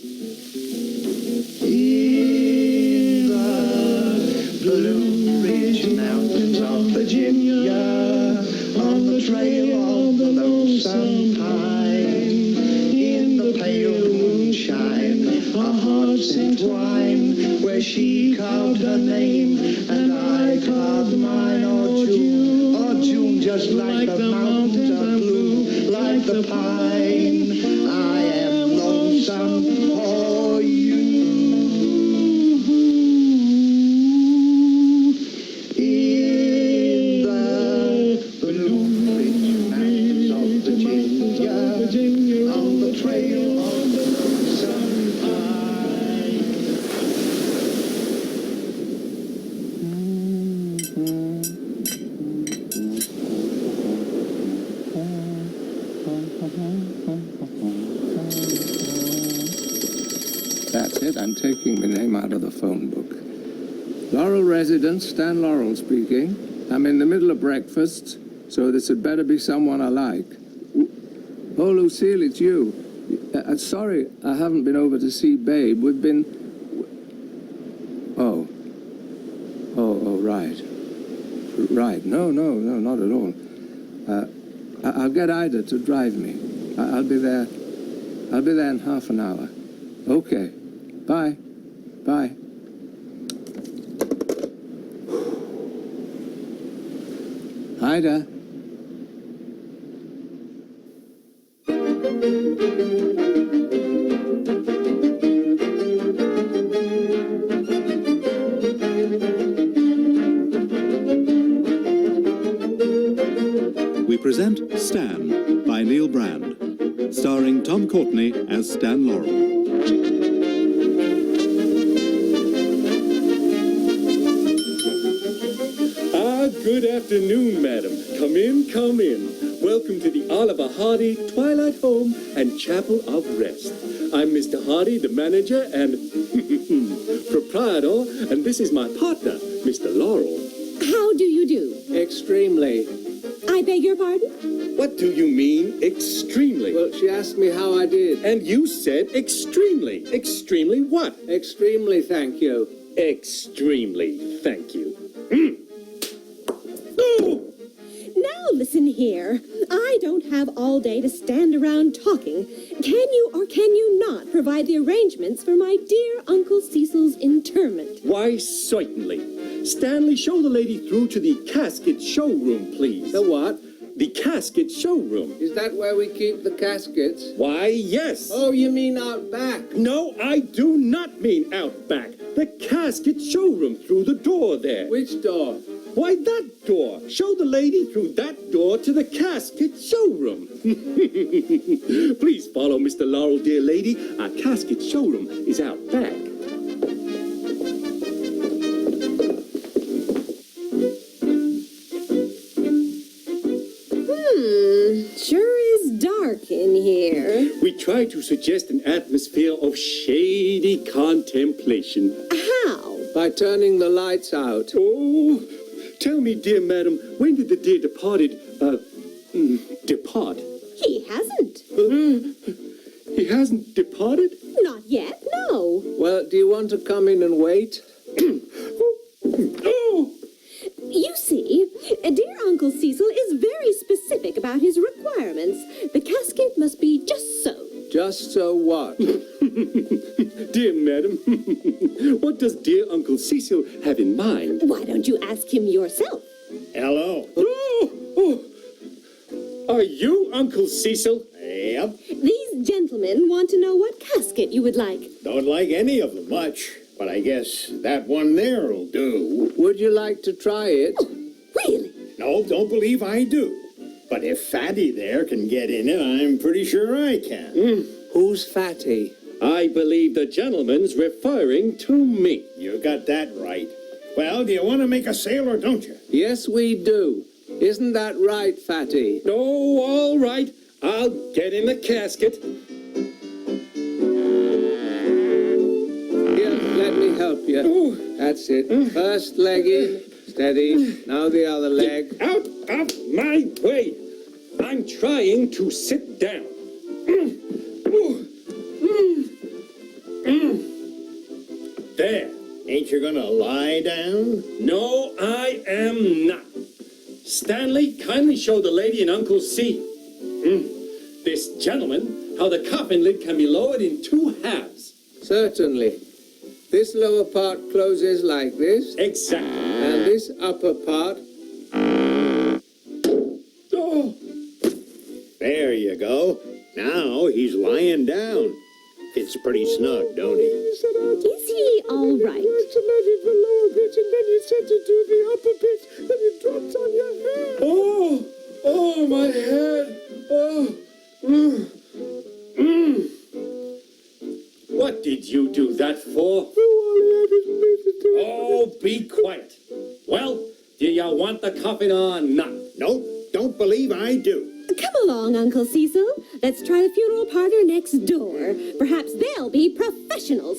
In the Blue Ridge Mountains of Virginia, on the trail of the lonesome pine, in the pale moonshine, a heart sent wine, where she carved her name, and I carved mine. Oh, June, just like the mountains are blue, like the pine, I am lonesome for you. In the Blue Ridge Mountains of Virginia, on the trail of the lonesome pine. That's it. I'm taking the name out of the phone book. Laurel resident, Stan Laurel speaking. I'm in the middle of breakfast, so this had better be someone I like. Oh, Lucille, it's you. Sorry, I haven't been over to see Babe. We've been... Oh, right. Right. No, not at all. I'll get Ida to drive me. I'll be there in half an hour. Okay. Bye. Bye. Ida. We present Stan by Neil Brand, starring Tom Courtenay as Stan Laurel. Good afternoon, madam. Come in, come in. Welcome to the Oliver Hardy Twilight Home and Chapel of Rest. I'm Mr. Hardy, the manager and proprietor, and this is my partner, Mr. Laurel. How do you do? Extremely. I beg your pardon? What do you mean, extremely? Well, she asked me how I did. And you said extremely. Extremely what? Extremely, thank you. Extremely, thank you. Now listen here. I don't have all day to stand around talking. Can you or can you not provide the arrangements for my dear Uncle Cecil's interment? Why, certainly. Stanley, show the lady through to the casket showroom, please. The what? The casket showroom. Is that where we keep the caskets? Why, yes. Oh, you mean out back? No, I do not mean out back. The casket showroom through the door there. Which door? Why, that door. Show the lady through that door to the casket showroom. Please follow Mr. Laurel, dear lady. Our casket showroom is out back. Sure is dark in here. We try to suggest an atmosphere of shady contemplation. How? By turning the lights out. Oh, tell me, dear madam, when did the dear departed, depart? He hasn't. He hasn't departed? Not yet, no. Well, do you want to come in and wait? Oh! You see, dear Uncle Cecil is very specific about his requirements. The casket must be just so. Just so what? Dear madam, what does dear Uncle Cecil have in mind? Why don't you ask him yourself? Hello. Oh. Are you Uncle Cecil? Yep. These gentlemen want to know what casket you would like. Don't like any of them much, but I guess that one there'll do. Would you like to try it? Really? No, don't believe I do. But if Fatty there can get in it, I'm pretty sure I can. Who's Fatty? I believe the gentleman's referring to me. You got that right. Well, do you want to make a sale or don't you? Yes, we do. Isn't that right, Fatty? Oh, all right. I'll get in the casket. Here, let me help you. Oh. That's it. First leg in. Steady. Now the other leg. Out of my way. I'm trying to sit down. there. Ain't you gonna lie down? No, I am not. Stanley, kindly show the lady and Uncle C. This gentleman, how the coffin lid can be lowered in 2 halves. Certainly. This lower part closes like this, Exactly. and this upper part... Oh, There you go. Now he's lying down. Fits pretty snug, don't he? Is he all right? oh, my head. Oh, What did you do that for? Oh, be quiet. Well, do you want the coffin or not? Nope, don't believe I do. Come along, Uncle Cecil. Let's try the funeral parlor next door. Perhaps they'll be professionals.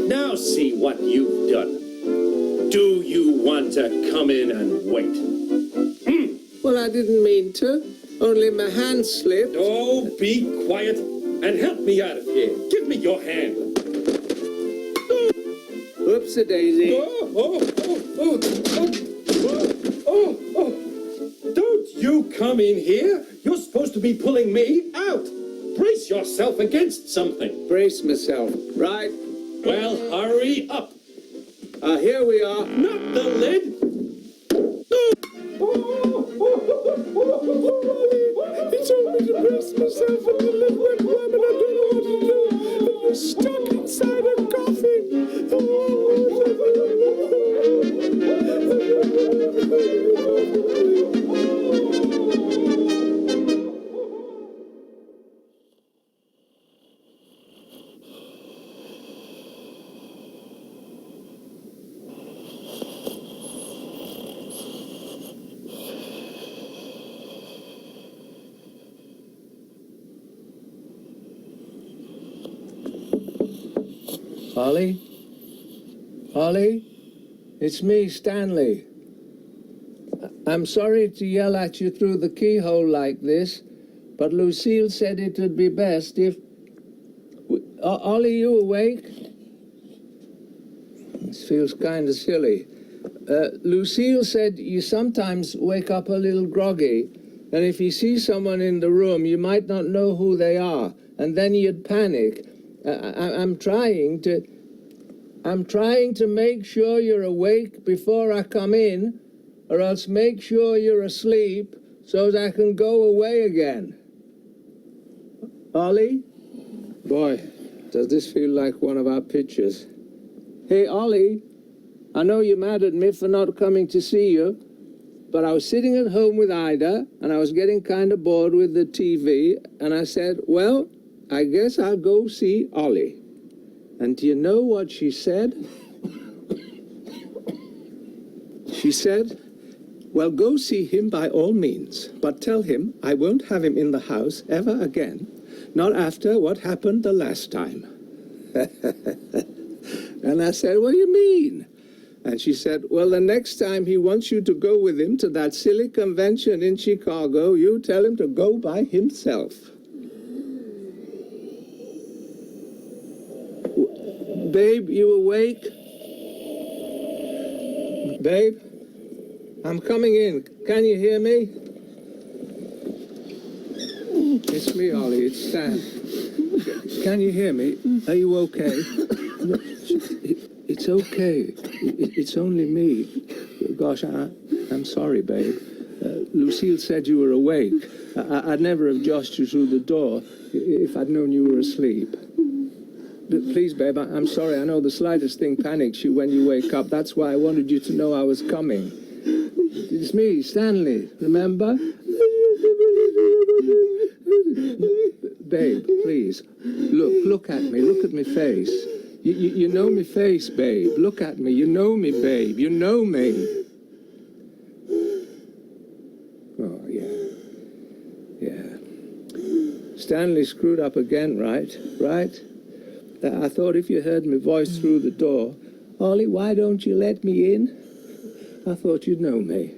Now see what you've done. Do you want to come in and wait? Well, I didn't mean to. Only my hand slipped. Oh, be quiet and help me out of here. Give me your hand. Whoopsie-daisy. Don't you come in here. You're supposed to be pulling me out. Brace yourself against something. Brace myself. Right. Well, hurry up. Here we are. Not the lid. He told me to brace myself and the lid went warm and I don't know what to do. You're stuck inside a coffin. Ollie? Ollie? It's me, Stanley. I'm sorry to yell at you through the keyhole like this, but Lucille said it would be best if... Ollie, you awake? This feels kind of silly. Lucille said you sometimes wake up a little groggy, and if you see someone in the room, you might not know who they are, and then you'd panic. I'm trying to make sure you're awake before I come in, or else make sure you're asleep so that I can go away again. Ollie? Boy, does this feel like one of our pictures. Hey, Ollie, I know you're mad at me for not coming to see you, but I was sitting at home with Ida, and I was getting kind of bored with the TV, and I said, well, I guess I'll go see Ollie. And do you know what she said? She said, well, go see him by all means, but tell him I won't have him in the house ever again, not after what happened the last time. And I said, what do you mean? And she said, well, the next time he wants you to go with him to that silly convention in Chicago, you tell him to go by himself. Babe, you awake? Babe, I'm coming in. Can you hear me? It's me, Ollie. It's Stan. Can you hear me? Are you okay? It's okay. It's only me. Gosh, I'm sorry, babe. Lucille said you were awake. I'd never have joshed you through the door if I'd known you were asleep. Please, babe, I'm sorry. I know the slightest thing panics you when you wake up. That's why I wanted you to know I was coming. It's me, Stanley. Remember? Babe, please. Look at me. Look at me face. You know me face, babe. Look at me. You know me, babe. You know me. Oh, yeah. Yeah. Stanley screwed up again, right? Right? I thought if you heard my voice through the door, Ollie, why don't you let me in? I thought you'd know me.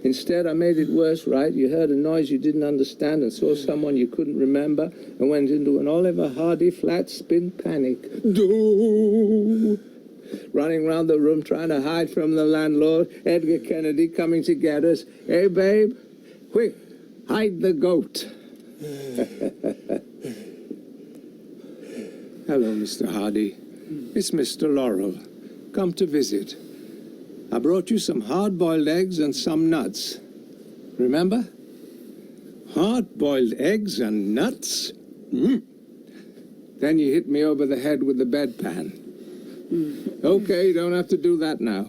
Instead, I made it worse, right? You heard a noise you didn't understand and saw someone you couldn't remember and went into an Oliver Hardy flat spin panic. Running around the room trying to hide from the landlord, Edgar Kennedy coming to get us. Hey, babe, quick, hide the goat. Hello, Mr. Hardy. It's Mr. Laurel. Come to visit. I brought you some hard-boiled eggs and some nuts. Remember? Hard-boiled eggs and nuts? Then you hit me over the head with the bedpan. Okay, you don't have to do that now.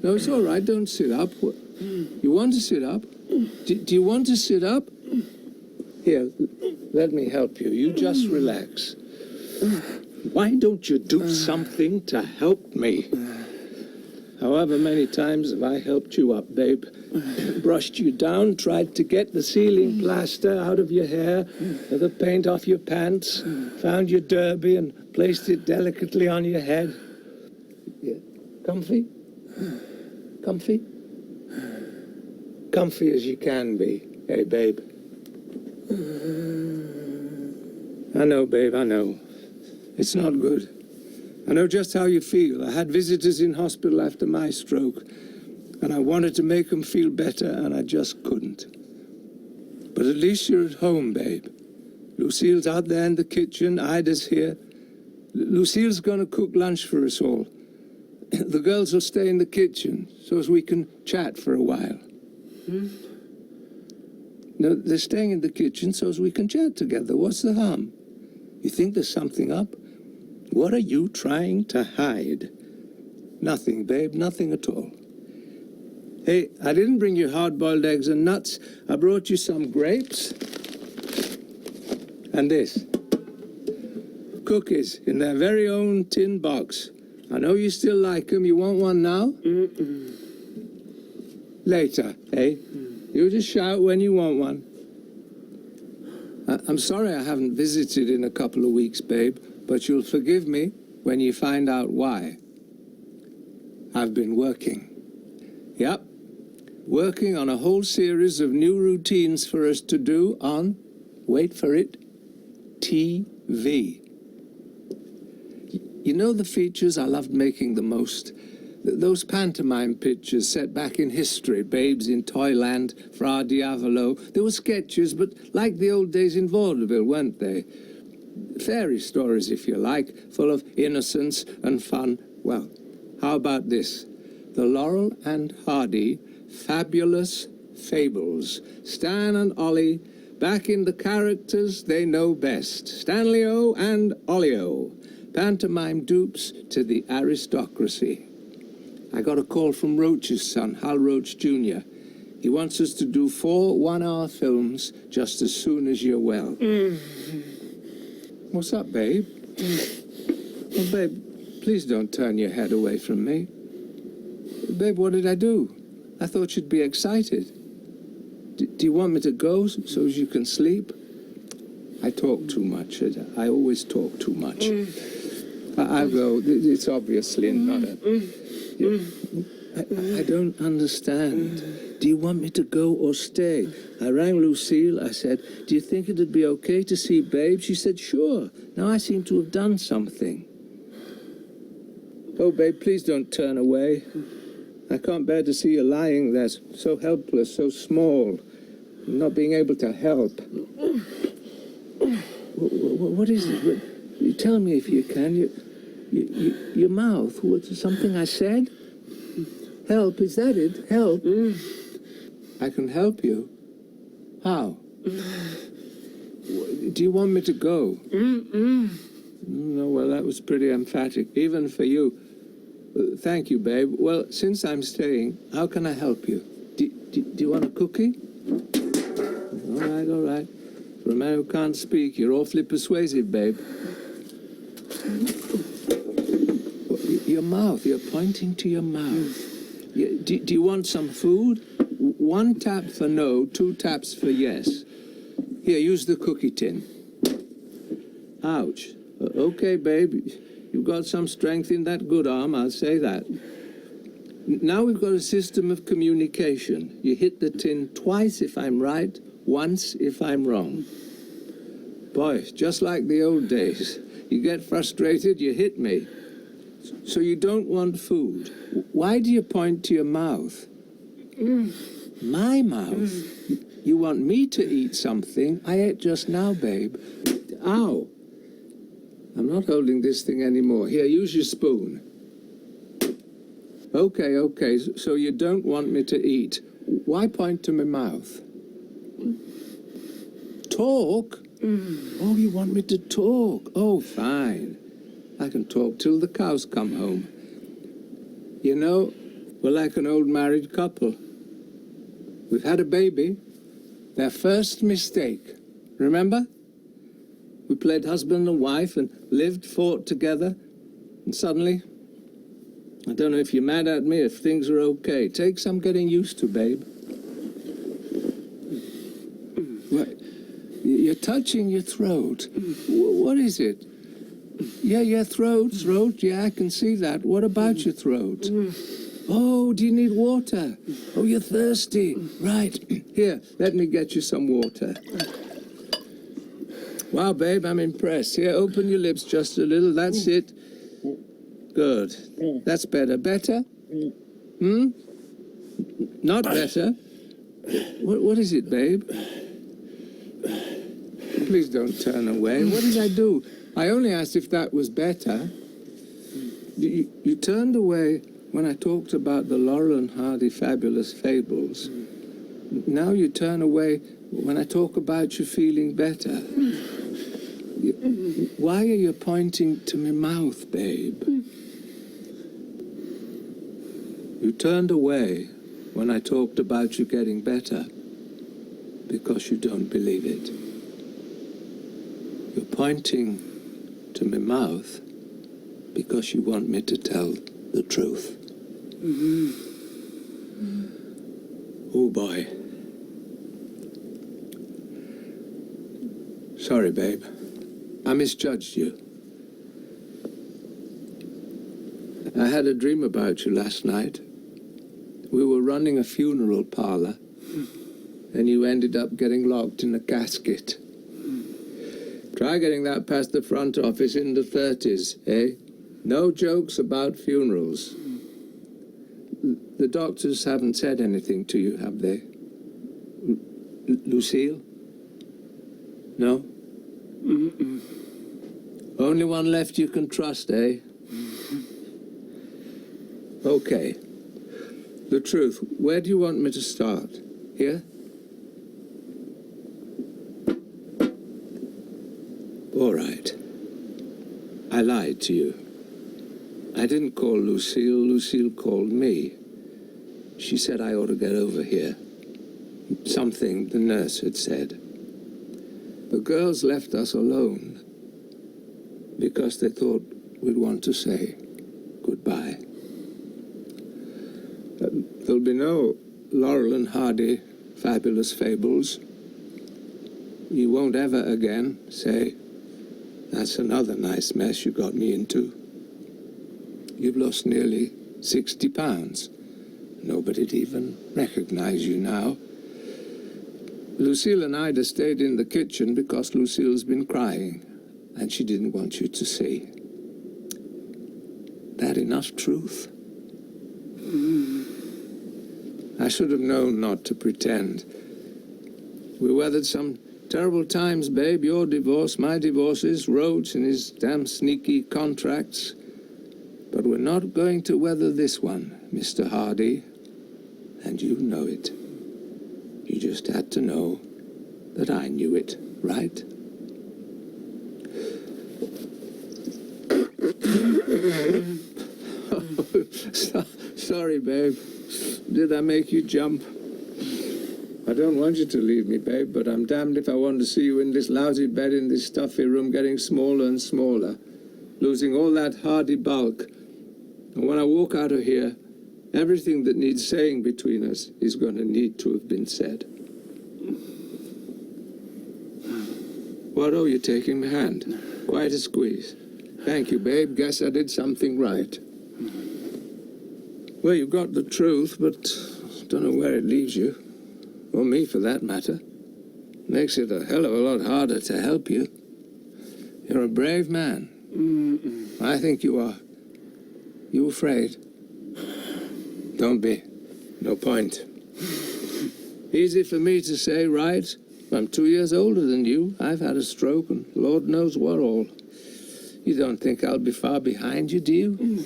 No, it's all right. Don't sit up. You want to sit up? Do you want to sit up? Here, let me help you. You just relax. Why don't you do something to help me? However many times have I helped you up, babe? Brushed you down, tried to get the ceiling plaster out of your hair, the paint off your pants, found your derby and placed it delicately on your head. Yeah. Comfy? Comfy? Comfy as you can be, hey, babe? I know, babe, I know. It's not good. I know just how you feel. I had visitors in hospital after my stroke, and I wanted to make them feel better, and I just couldn't. But at least you're at home, babe. Lucille's out there in the kitchen. Ida's here. Lucille's going to cook lunch for us all. The girls will stay in the kitchen so as we can chat for a while. No, they're staying in the kitchen so as we can chat together. What's the harm? You think there's something up? What are you trying to hide? Nothing, babe, nothing at all. Hey, I didn't bring you hard-boiled eggs and nuts. I brought you some grapes. And this. Cookies in their very own tin box. I know you still like them. You want one now? Later, eh? You just shout when you want one. I'm sorry I haven't visited in a couple of weeks, babe, but you'll forgive me when you find out why. I've been working. Yep. Working on a whole series of new routines for us to do on, wait for it, TV. You know the features I loved making the most? Those pantomime pictures set back in history, Babes in Toyland, Fra Diavolo. They were sketches, but like the old days in vaudeville, weren't they? Fairy stories, if you like, full of innocence and fun. Well, how about this? The Laurel and Hardy Fabulous Fables. Stan and Ollie, back in the characters they know best. Stanley-O and Ollie-O. Pantomime dupes to the aristocracy. I got a call from Roach's son, Hal Roach Jr. He wants us to do 4 one-hour films just as soon as you're well. What's up, babe? Oh, babe, please don't turn your head away from me. Babe, what did I do? I thought you'd be excited. Do you want me to go so as you can sleep? I talk too much. I always talk too much. I'll go. It's obviously not a... I don't understand. Do you want me to go or stay? I rang Lucille. I said, do you think it'd be okay to see Babe? She said, sure. Now I seem to have done something. Oh, Babe, please don't turn away. I can't bear to see you lying there, so helpless, so small, not being able to help. What is it? You tell me if you can. Your mouth. What's something I said? Help, is that it? Help. I can help you. How? Do you want me to go? No, well, that was pretty emphatic, even for you. Thank you, babe. Well, since I'm staying, how can I help you? Do you want a cookie? All right. For a man who can't speak, you're awfully persuasive, babe. Your mouth. You're pointing to your mouth. Do you want some food? 1 tap for no, 2 taps for yes. Here, use the cookie tin. Ouch. Okay, babe. You've got some strength in that good arm, I'll say that. Now we've got a system of communication. You hit the tin twice if I'm right, once if I'm wrong. Boy, just like the old days. You get frustrated, you hit me. So you don't want food. Why do you point to your mouth? My mouth? You want me to eat something? I ate just now, babe. Ow. I'm not holding this thing anymore. Here, use your spoon. Okay, so you don't want me to eat. Why point to my mouth? Talk? Oh, you want me to talk? Oh, fine. I can talk till the cows come home. You know, we're like an old married couple. We've had a baby. Their first mistake. Remember? We played husband and wife and lived, fought together. And suddenly, I don't know if you're mad at me, if things are okay. Take some getting used to, babe. What? You're touching your throat. What is it? Yeah, your throat. Yeah, I can see that. What about your throat? Oh, do you need water? Oh, you're thirsty. Right. Here, let me get you some water. Wow, babe, I'm impressed. Here, open your lips just a little. That's it. Good. That's better. Better? Not better? What is it, babe? Please don't turn away. What did I do? I only asked if that was better. You turned away when I talked about the Laurel and Hardy fabulous fables. Now you turn away when I talk about you feeling better. Why are you pointing to my mouth, babe? You turned away when I talked about you getting better because you don't believe it. You're pointing to my mouth because you want me to tell the truth. Oh, boy. Sorry, babe. I misjudged you. I had a dream about you last night. We were running a funeral parlor, and you ended up getting locked in a casket. Try getting that past the front office in the 30s, eh? No jokes about funerals. The doctors haven't said anything to you, have they? Lucille? No? Only one left you can trust, eh? Okay. The truth. Where do you want me to start? Here? All right. I lied to you. I didn't call Lucille. Lucille called me. She said I ought to get over here. Something the nurse had said. The girls left us alone because they thought we'd want to say goodbye. There'll be no Laurel and Hardy fabulous fables. You won't ever again say, "That's another nice mess you got me into." You've lost nearly 60 pounds. Nobody'd even recognize you now. Lucille and Ida stayed in the kitchen because Lucille's been crying, and she didn't want you to see. That enough truth? I should have known not to pretend. We weathered some terrible times, babe. Your divorce, my divorces, Rhodes and his damn sneaky contracts. But we're not going to weather this one, Mr. Hardy. And you know it. You just had to know that I knew it, right? Sorry, babe. Did I make you jump? I don't want you to leave me, babe, but I'm damned if I want to see you in this lousy bed in this stuffy room getting smaller and smaller, losing all that hardy bulk. And when I walk out of here, everything that needs saying between us is going to need to have been said. What, oh, you're taking my hand? Quite a squeeze. Thank you, babe. Guess I did something right. Well, you've got the truth, but don't know where it leaves you. Or me, for that matter. Makes it a hell of a lot harder to help you. You're a brave man. I think you are. You afraid? Don't be. No point. Easy for me to say, right? I'm 2 years older than you. I've had a stroke, and Lord knows what all. You don't think I'll be far behind you, do you?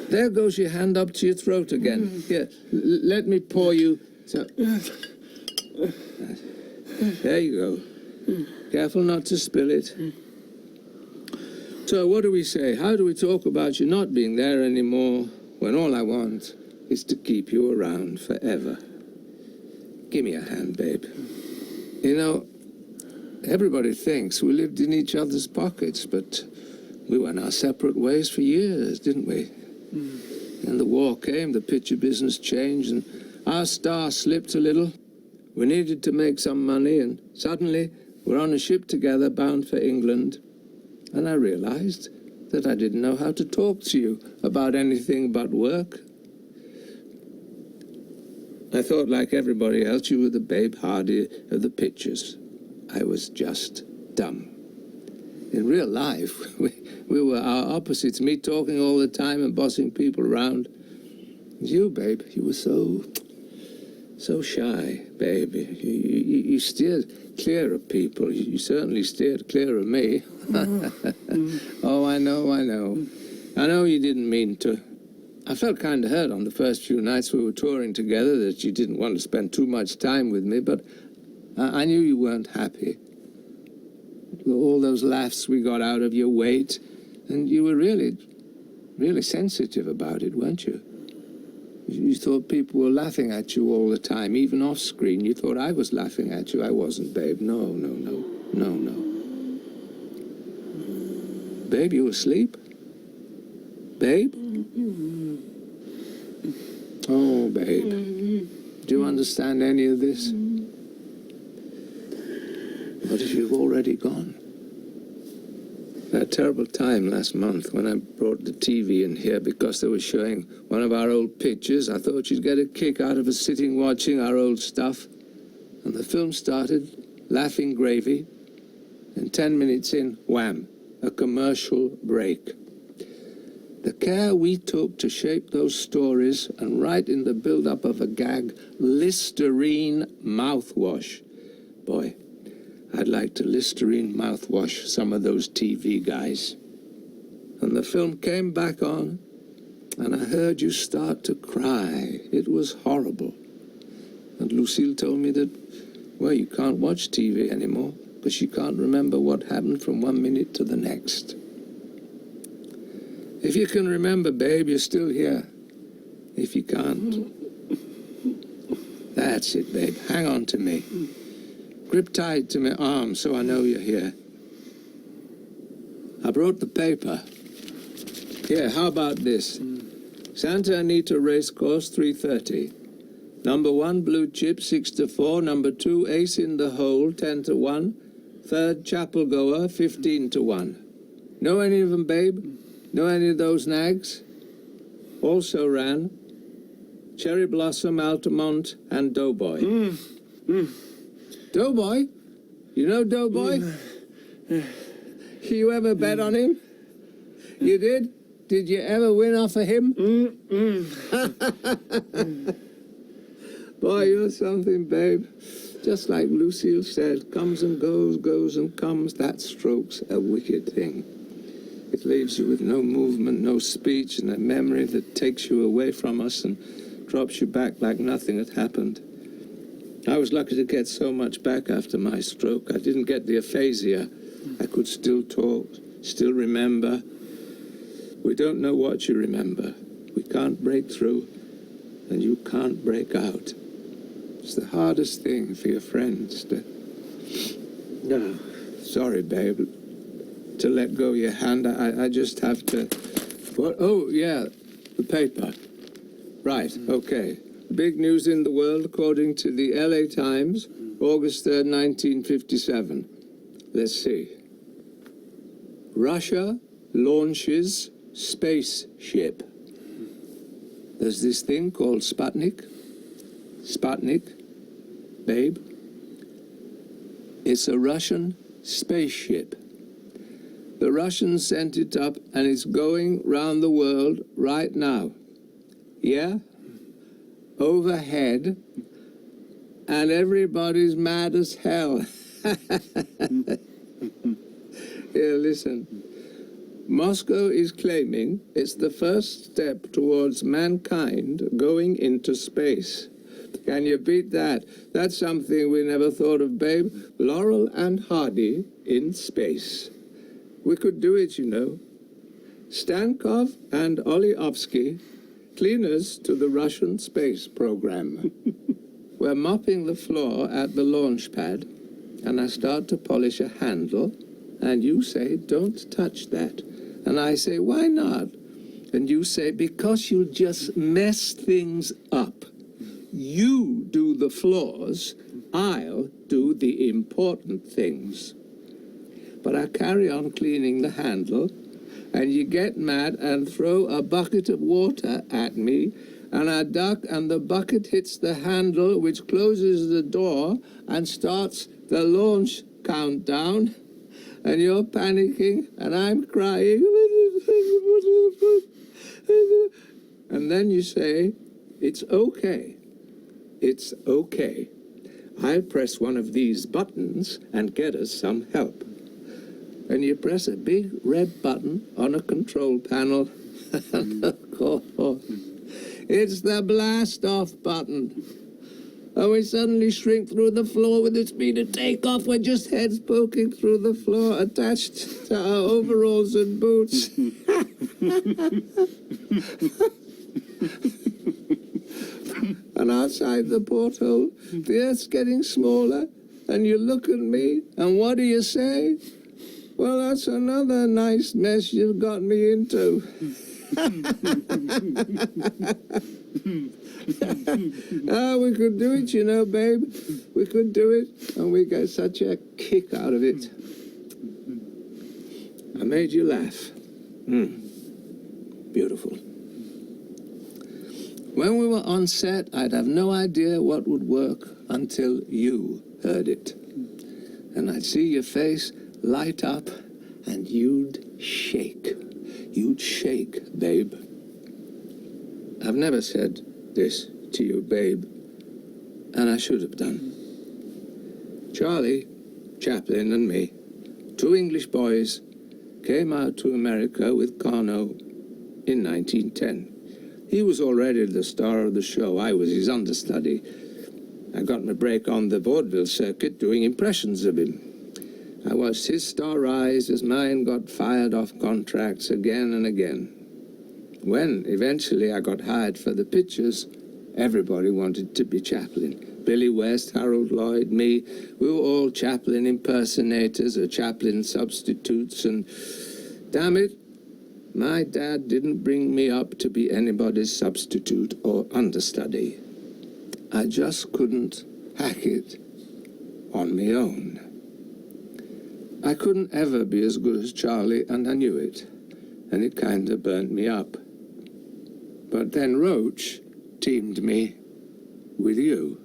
There goes your hand up to your throat again. Here, let me pour you some. There you go. Careful not to spill it. So what do we say? How do we talk about you not being there anymore when all I want is to keep you around forever? Give me a hand, babe. You know, everybody thinks we lived in each other's pockets, but we went our separate ways for years, didn't we? And the war came, the picture business changed, and our star slipped a little. We needed to make some money, and suddenly we're on a ship together bound for England. And I realized that I didn't know how to talk to you about anything but work. I thought, like everybody else, you were the Babe Hardy of the pictures. I was just dumb. In real life, we were our opposites, me talking all the time and bossing people around. You, babe, you were so shy, babe. You steered clear of people. You certainly steered clear of me. Oh, I know. I know you didn't mean to. I felt kind of hurt on the first few nights we were touring together that you didn't want to spend too much time with me, but I knew you weren't happy. All those laughs we got out of your weight, and you were really sensitive about it, weren't you? You thought people were laughing at you all the time, even off screen. You thought I was laughing at you. I wasn't, babe. No. Babe, you asleep? Babe? Oh, babe. Do you understand any of this? What if you've already gone? That terrible time last month when I brought the TV in here because they were showing one of our old pictures. I thought you'd get a kick out of us sitting watching our old stuff. And the film started, Laughing Gravy, and 10 minutes in, wham, a commercial break. The care we took to shape those stories and write in the build-up of a gag, Listerine mouthwash. Boy, I'd like to Listerine mouthwash some of those TV guys. And the film came back on, and I heard you start to cry. It was horrible. And Lucille told me that, well, you can't watch TV anymore because she can't remember what happened from 1 minute to the next. If you can remember, babe, you're still here. If you can't, that's it, babe. Hang on to me. Grip tight to my arm so I know you're here. I brought the paper. Here, how about this? Santa Anita Racecourse, 3:30. Number 1, Blue Chip, 6-4. Number 2, Ace in the Hole, 10-1. Third, Chapel Goer, 15-1. Know any of them, babe? Know any of those nags? Also ran Cherry Blossom, Altamont, and Doughboy. Doughboy? You know Doughboy? You ever bet on him? You did? Did you ever win off of him? Boy, you're something, babe. Just like Lucille said, comes and goes, goes and comes. That stroke's a wicked thing. It leaves you with no movement, no speech, and a memory that takes you away from us and drops you back like nothing had happened. I was lucky to get so much back after my stroke. I didn't get the aphasia. I could still talk, still remember. We don't know what you remember. We can't break through, and you can't break out. It's the hardest thing for your friends to... No, sorry, babe. To let go of your hand, I just have to... What? Oh, yeah, the paper. Right, okay. Big news in the world, according to the LA Times, August 3rd, 1957. Let's see. Russia launches spaceship. There's this thing called Sputnik. Sputnik, babe. It's a Russian spaceship. The Russians sent it up, and it's going round the world right now. Yeah? Overhead. And everybody's mad as hell. Here, listen. Moscow is claiming it's the first step towards mankind going into space. Can you beat that? That's something we never thought of, babe. Laurel and Hardy in space. We could do it, you know. Stankov and Olyovsky, cleaners to the Russian space program. We're mopping the floor at the launch pad, and I start to polish a handle, and you say, don't touch that. And I say, why not? And you say, because you'll just mess things up. You do the floors, I'll do the important things. But I carry on cleaning the handle, and you get mad and throw a bucket of water at me, and I duck, and the bucket hits the handle, which closes the door and starts the launch countdown, and you're panicking, and I'm crying. And then you say, it's okay. It's okay. I'll press one of these buttons and get us some help. And you press a big red button on a control panel, and of course, it's the blast-off button. And we suddenly shrink through the floor with the speed of takeoff. We're just heads poking through the floor, attached to our overalls and boots. And outside the porthole, the earth's getting smaller, and you look at me, and what do you say? Well, that's another nice mess you've got me into. We could do it, you know, babe. We could do it, and we get such a kick out of it. I made you laugh. Beautiful. When we were on set, I'd have no idea what would work until you heard it. And I'd see your face light up, and you'd shake. You'd shake, babe. I've never said this to you, babe, and I should have done. Charlie, Chaplin, and me, two English boys, came out to America with Carnot in 1910. He was already the star of the show. I was his understudy. I got my break on the vaudeville circuit doing impressions of him. I watched his star rise as mine got fired off contracts again and again. When, eventually, I got hired for the pictures, everybody wanted to be Chaplin. Billy West, Harold Lloyd, me, we were all Chaplin impersonators or Chaplin substitutes, and damn it, my dad didn't bring me up to be anybody's substitute or understudy. I just couldn't hack it on my own. I couldn't ever be as good as Charlie, and I knew it, and it kind of burnt me up. But then Roach teamed me with you,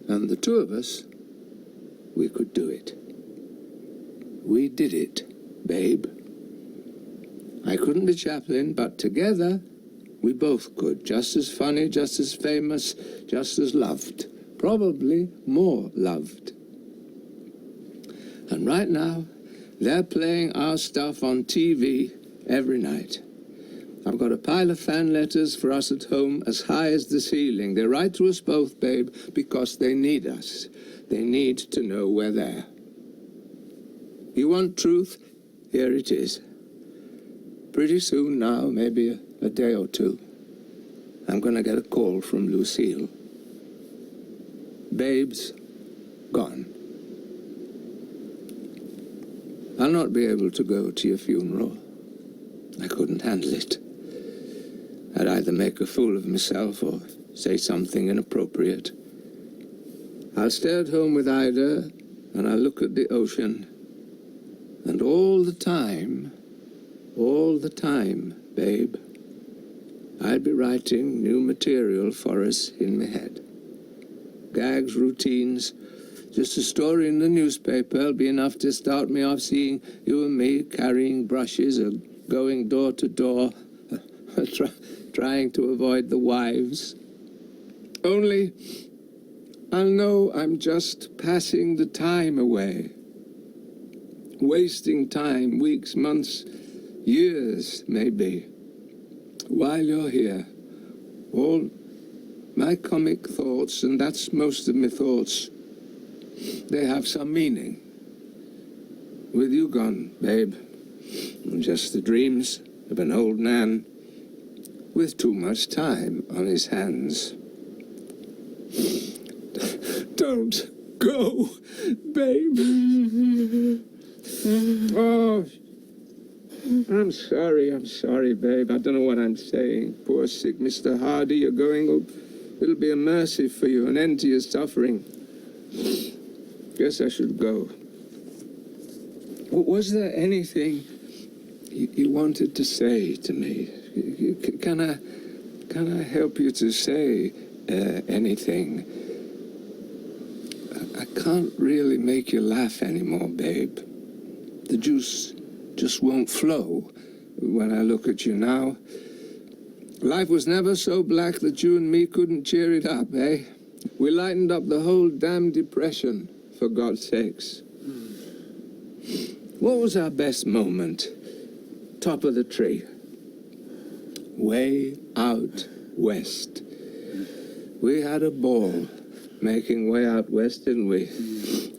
and the two of us, we could do it. We did it, babe. I couldn't be Chaplin, but together we both could. Just as funny, just as famous, just as loved. Probably more loved. And right now, they're playing our stuff on TV every night. I've got a pile of fan letters for us at home as high as the ceiling. They write to us both, babe, because they need us. They need to know we're there. You want truth? Here it is. Pretty soon now, maybe a day or two, I'm going to get a call from Lucille. Babe's gone. I'll not be able to go to your funeral. I couldn't handle it. I'd either make a fool of myself or say something inappropriate. I'll stay at home with Ida, and I'll look at the ocean. And all the time, babe, I'll be writing new material for us in my head. Gags, routines, just a story in the newspaper will be enough to start me off seeing you and me carrying brushes or going door to door, trying to avoid the wives. Only I'll know I'm just passing the time away. Wasting time, weeks, months, years, maybe. While you're here, all my comic thoughts, and that's most of my thoughts, they have some meaning. With you gone, babe, just the dreams of an old man with too much time on his hands. Don't go, babe. Oh, I'm sorry, babe. I don't know what I'm saying. Poor sick Mr. Hardy, you're going. Oh, it'll be a mercy for you, an end to your suffering. Guess I should go. Was there anything you wanted to say to me? Can I help you to say anything? I can't really make you laugh anymore, babe. The juice just won't flow when I look at you now. Life was never so black that you and me couldn't cheer it up, eh? We lightened up the whole damn depression, for God's sakes. What was our best moment? Top of the tree. Way out west. We had a ball making Way Out West, didn't we?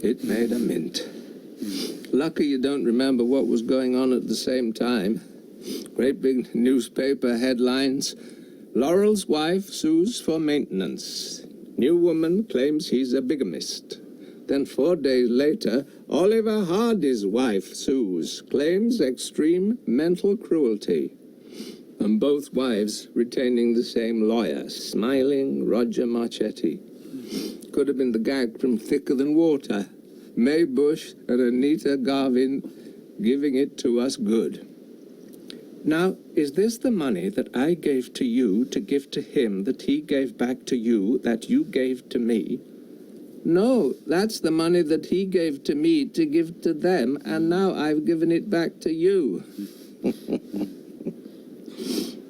It made a mint. Lucky you don't remember what was going on at the same time. Great big newspaper headlines. Laurel's wife sues for maintenance. New woman claims he's a bigamist. Then 4 days later, Oliver Hardy's wife sues, claims extreme mental cruelty. And both wives retaining the same lawyer, smiling Roger Marchetti. Could have been the gag from Thicker Than Water. May Bush and Anita Garvin giving it to us good. Now, is this the money that I gave to you to give to him, that he gave back to you, that you gave to me? No, that's the money that he gave to me to give to them, and now I've given it back to you.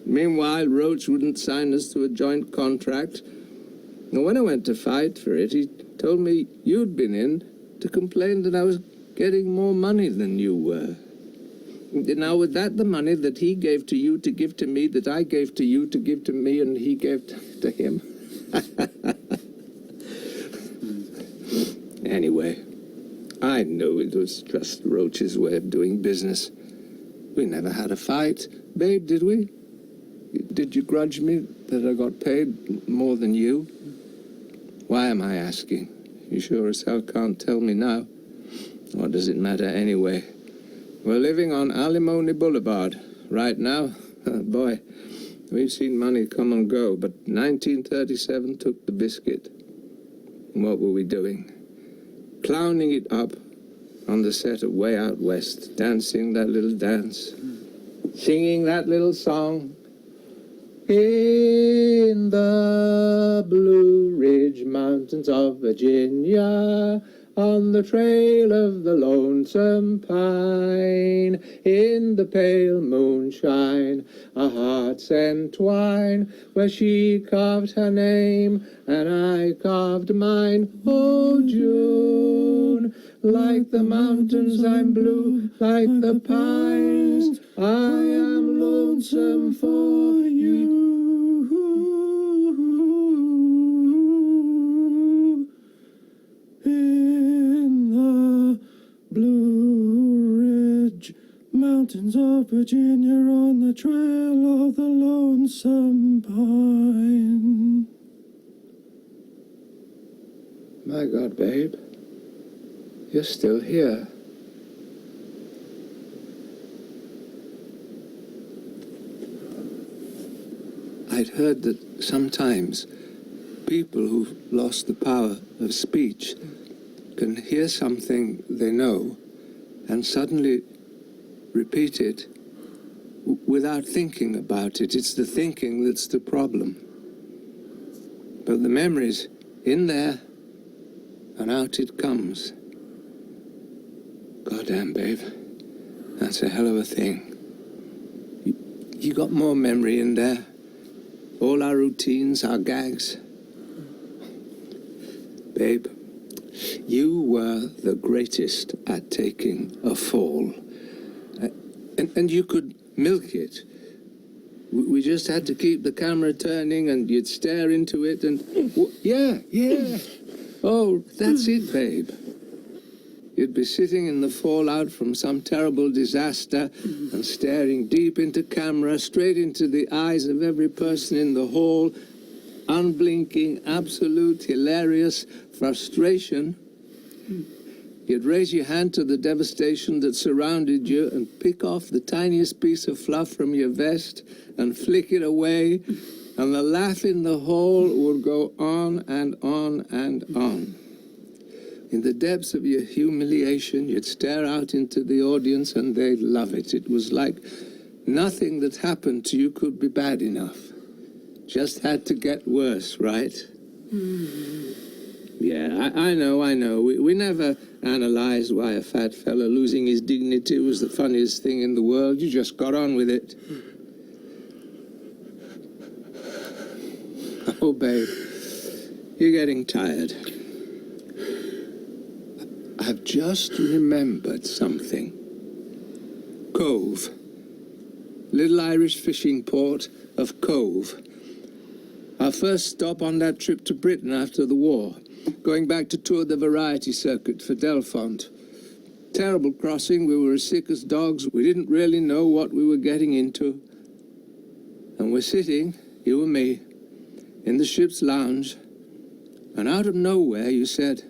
Meanwhile, Roach wouldn't sign us to a joint contract. And when I went to fight for it, he told me you'd been in to complain that I was getting more money than you were. Now, was that the money that he gave to you to give to me, that I gave to you to give to me, and he gave to him? Anyway, I knew it was just Roach's way of doing business. We never had a fight. Babe, did we? Did you grudge me that I got paid more than you? Why am I asking? You sure as hell can't tell me now. What does it matter anyway? We're living on Alimony Boulevard right now. Boy, we've seen money come and go, but 1937 took the biscuit. And what were we doing? Clowning it up on the set of Way Out West, dancing that little dance, singing that little song. In the Blue Ridge Mountains of Virginia, on the trail of the lonesome pine, in the pale moonshine, our hearts entwine, where she carved her name and I carved mine. Oh, June, like the mountains I'm blue, like the pines, I am lonesome for you. In the Blue Ridge Mountains of Virginia, on the trail of the lonesome pine. My God, babe, you're still here. I'd heard that sometimes people who've lost the power of speech can hear something they know and suddenly repeat it without thinking about it. It's the thinking that's the problem. But the memory's in there, and out it comes. Goddamn, babe. That's a hell of a thing. You got more memory in there. All our routines, our gags. Babe, you were the greatest at taking a fall. And you could milk it. We just had to keep the camera turning and you'd stare into it and... Yeah. Oh, that's it, babe. You'd be sitting in the fallout from some terrible disaster and staring deep into camera, straight into the eyes of every person in the hall, unblinking, absolute, hilarious frustration. You'd raise your hand to the devastation that surrounded you and pick off the tiniest piece of fluff from your vest and flick it away, and the laugh in the hall would go on and on and on. In the depths of your humiliation, you'd stare out into the audience and they'd love it. It was like nothing that happened to you could be bad enough. Just had to get worse, right? Yeah, I know. We never analyzed why a fat fella losing his dignity was the funniest thing in the world. You just got on with it. Oh, babe, you're getting tired. I've just remembered something. Cove. Little Irish fishing port of Cove. Our first stop on that trip to Britain after the war. Going back to tour the variety circuit for Delfont. Terrible crossing. We were as sick as dogs. We didn't really know what we were getting into. And we're sitting, you and me, in the ship's lounge. And out of nowhere you said,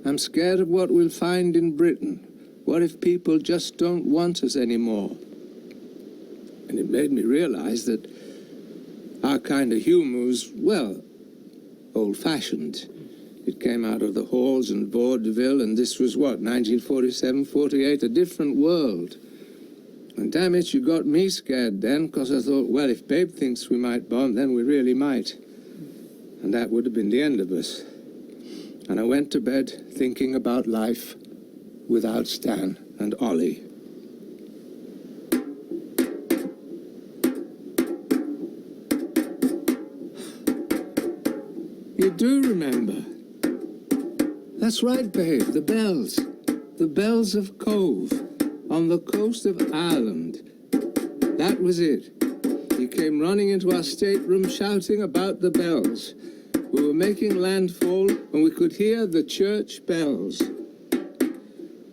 I'm scared of what we'll find in Britain. What if people just don't want us anymore? And it made me realize that our kind of humor was, well, old-fashioned. It came out of the halls and vaudeville, and this was what, 1947, 48, a different world. And damn it, you got me scared then, because I thought, well, if Babe thinks we might bomb, then we really might. And that would have been the end of us. And I went to bed thinking about life without Stan and Ollie. You do remember. That's right, babe, the bells. The bells of Cove, on the coast of Ireland. That was it. You came running into our stateroom shouting about the bells. We were making landfall, and we could hear the church bells.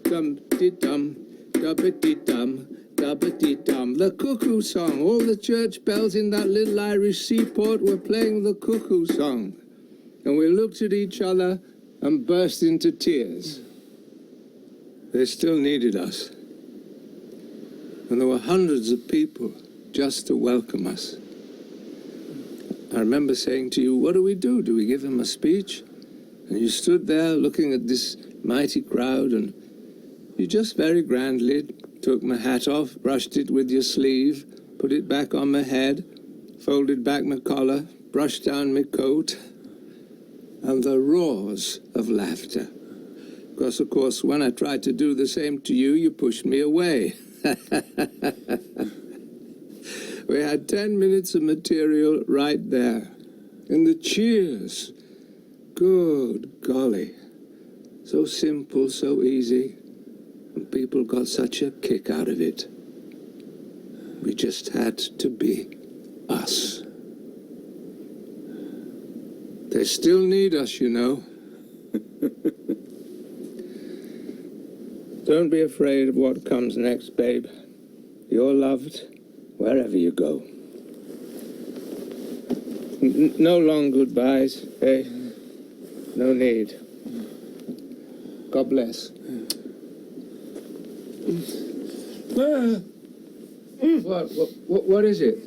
Dum-de-dum, dub-a-dee-dum, dub-a-dee-dum. The cuckoo song. All the church bells in that little Irish seaport were playing the cuckoo song. And we looked at each other and burst into tears. They still needed us. And there were hundreds of people just to welcome us. I remember saying to you, what do? Do we give him a speech? And you stood there looking at this mighty crowd, and you just very grandly took my hat off, brushed it with your sleeve, put it back on my head, folded back my collar, brushed down my coat, and the roars of laughter. Because, of course, when I tried to do the same to you, you pushed me away. We had 10 minutes of material right there. And the cheers. Good golly. So simple, so easy. And people got such a kick out of it. We just had to be us. They still need us, you know. Don't be afraid of what comes next, babe. You're loved wherever you go. No long goodbyes, eh? No need. God bless. What is it?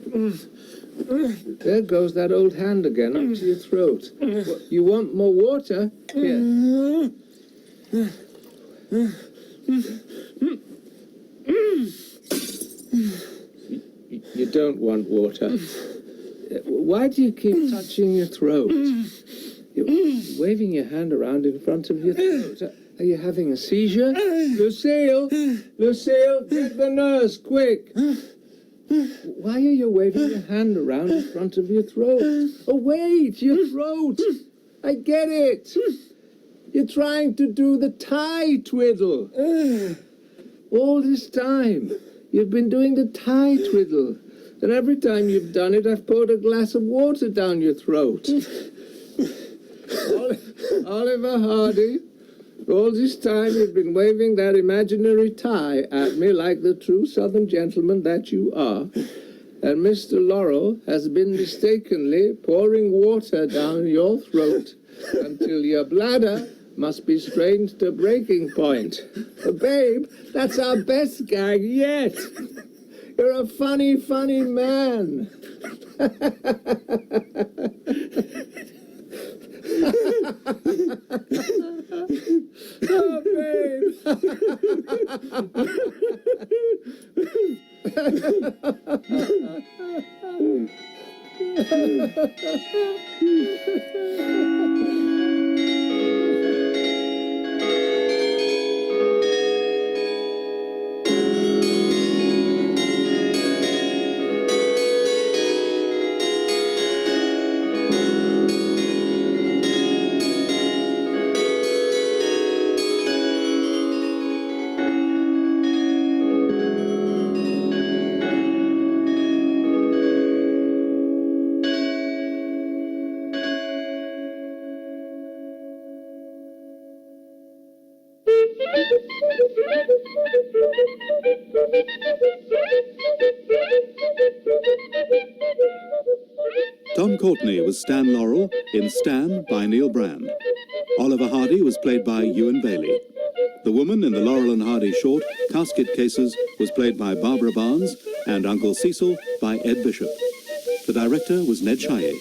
There goes that old hand again, up to your throat. What, you want more water? Here. You don't want water. Why do you keep touching your throat? You're waving your hand around in front of your throat. Are you having a seizure? Lucille! Lucille, get the nurse, quick! Why are you waving your hand around in front of your throat? Oh, wait, your throat! I get it! You're trying to do the tie twiddle. All this time, you've been doing the tie twiddle. And every time you've done it, I've poured a glass of water down your throat. Oliver Hardy, all this time you've been waving that imaginary tie at me like the true Southern gentleman that you are. And Mr. Laurel has been mistakenly pouring water down your throat until your bladder must be strained to breaking point. Babe, that's our best gag yet. You're a funny, funny man. Oh, babe. Tom Courtenay was Stan Laurel in Stan by Neil Brand. Oliver Hardy was played by Ewan Bailey. The woman in the Laurel and Hardy short, Casket Cases, was played by Barbara Barnes, and Uncle Cecil by Ed Bishop. The director was Ned Shire.